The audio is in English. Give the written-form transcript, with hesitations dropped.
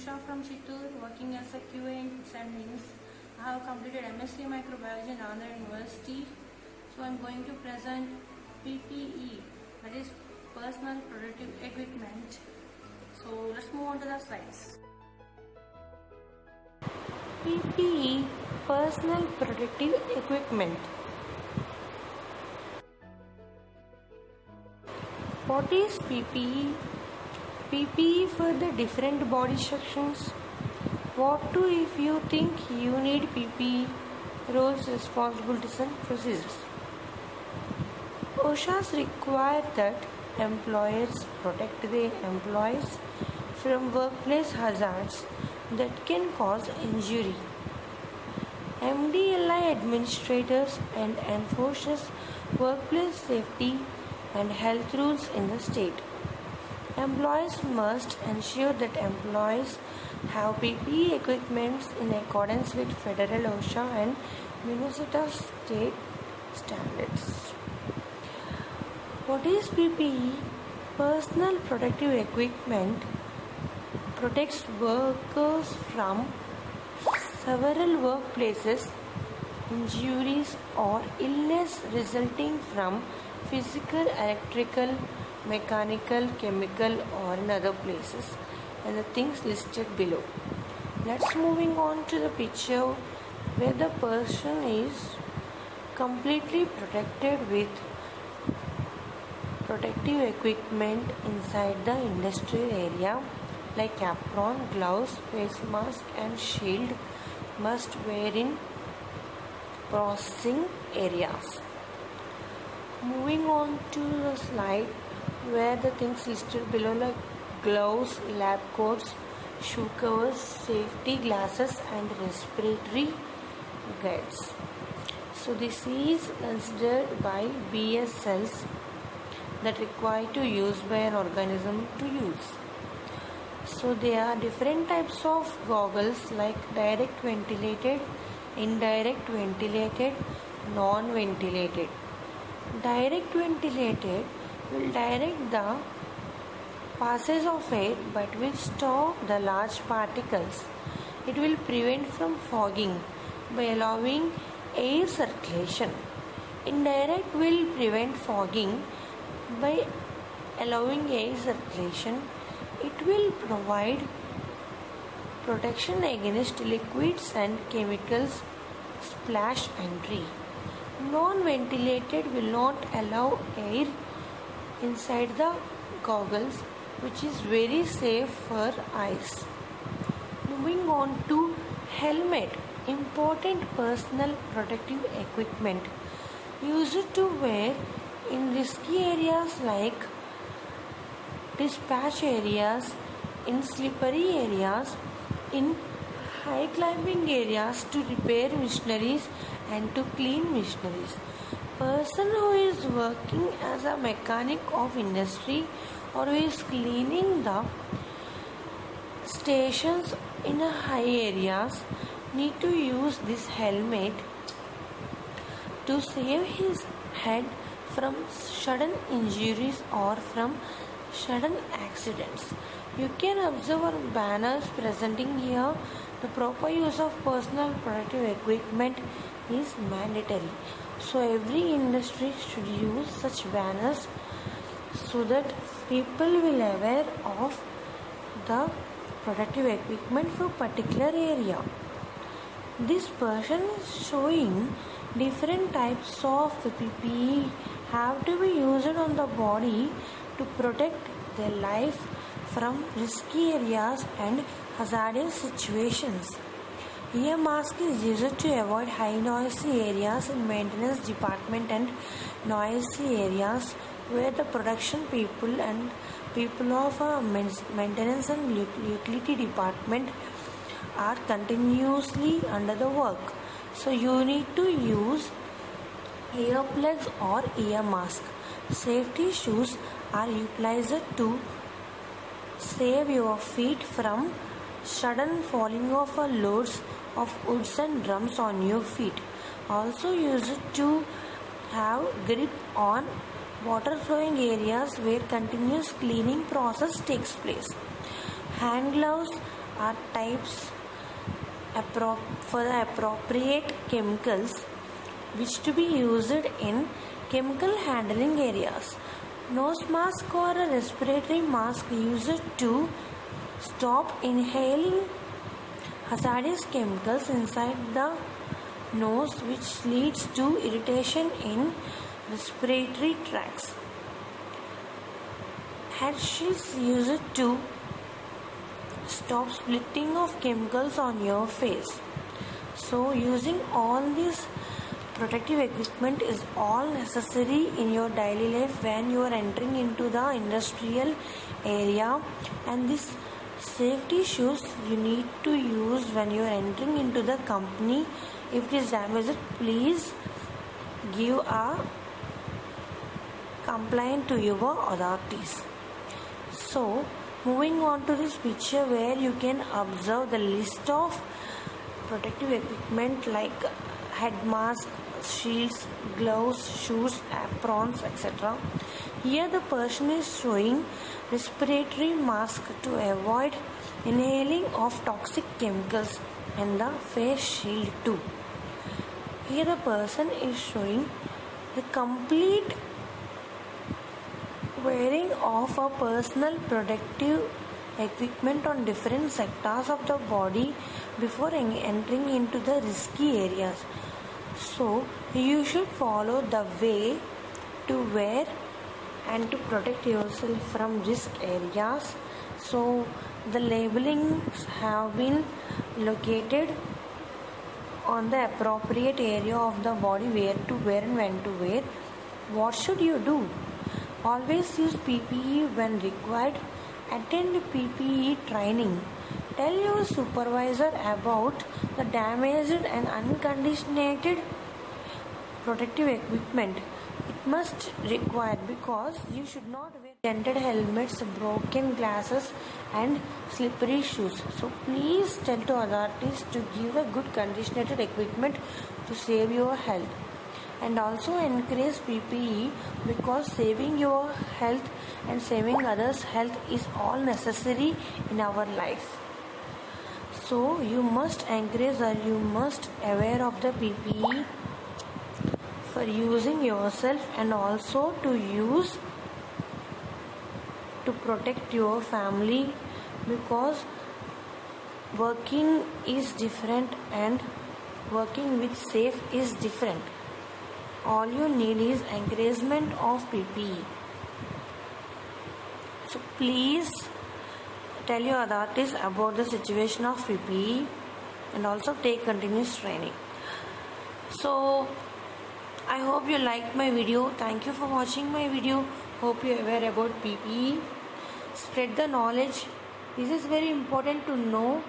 Usha from Chittoor, working as a QA in Foods and Drinks. I have completed MSc Microbiology in Andhra University. So I am going to present PPE, that is Personal Protective Equipment. So let's move on to the slides. PPE, Personal Protective Equipment. What is PPE? PPE for the different body sections. What to if you think you need PPE? Roles, responsibilities and procedures. OSHAs require that employers protect their employees from workplace hazards that can cause injury. MDLI administrators and enforces workplace safety and health rules in the state. Employees must ensure that employees have PPE equipment in accordance with federal OSHA and Minnesota state standards. What is PPE? Personal protective equipment protects workers from several workplaces injuries or illness resulting from physical, electrical, mechanical, chemical or in other places and the things listed below. Let's moving on to the picture where the person is completely protected with protective equipment inside the industrial area like apron, gloves, face mask and shield must wear in processing areas. Moving on to the slide where the things listed below like gloves, lab coats, shoe covers, safety glasses and respiratory guards. So this is considered by BS cells that required to use by an organism to use. So there are different types of goggles like direct ventilated, indirect ventilated, non-ventilated. Direct ventilated will direct the passage of air but will stop the large particles. It will prevent from fogging by allowing air circulation. Indirect will prevent fogging by allowing air circulation. It will provide protection against liquids and chemicals splash entry. Non-ventilated will not allow air inside the goggles, which is very safe for eyes. Moving on to helmet, important personal protective equipment used to wear in risky areas like dispatch areas, in slippery areas, in high climbing areas to repair machineries and to clean machineries. Person who is working as a mechanic of industry or who is cleaning the stations in a high areas need to use this helmet to save his head from sudden injuries or from sudden accidents. You can observe banners presenting here. The proper use of personal protective equipment is mandatory. So every industry should use such banners so that people will be aware of the protective equipment for particular area. This person is showing different types of PPE have to be used on the body to protect their life from risky areas and hazardous situations. Ear mask is used to avoid high noisy areas in maintenance department and noisy areas where the production people and people of maintenance and utility department are continuously under the work. So you need to use earplugs or ear mask. Safety shoes are utilized to save your feet from sudden falling of loads of woods and drums on your feet. Also used to have grip on water flowing areas where continuous cleaning process takes place. Hand gloves are types for the appropriate chemicals which to be used in chemical handling areas. Nose mask or a respiratory mask used to stop inhaling hazardous chemicals inside the nose, which leads to irritation in respiratory tracts. Head shields used to stop splitting of chemicals on your face. So using all this protective equipment is all necessary in your daily life when you are entering into the industrial area, and this safety shoes you need to use when you are entering into the company. If it is damaged, please give a complaint to your authorities. So moving on to this picture where you can observe the list of protective equipment like head mask, shields, gloves, shoes, aprons, etc. Here the person is showing respiratory mask to avoid inhaling of toxic chemicals, and the face shield too. Here the person is showing the complete wearing of a personal protective equipment on different sectors of the body before entering into the risky areas. So you should follow the way to wear and to protect yourself from risk areas. So the labelings have been located on the appropriate area of the body where to wear and when to wear. What should you do? Always use PPE when required. Attend PPE training. Tell your supervisor about the damaged and unconditioned protective equipment. It must require because you should not wear dented helmets, broken glasses and slippery shoes. So please tell to authorities to give a good conditioned equipment to save your health. And also encourage PPE because saving your health and saving others' health is all necessary in our life. So you must encourage or you must aware of the PPE for using yourself and also to use to protect your family, because working is different and working with safe is different. All you need is encouragement of PPE. So please tell your authorities about the situation of PPE and also take continuous training. So I hope you liked my video. Thank you for watching my video. Hope you are aware about PPE. Spread the knowledge. This is very important to know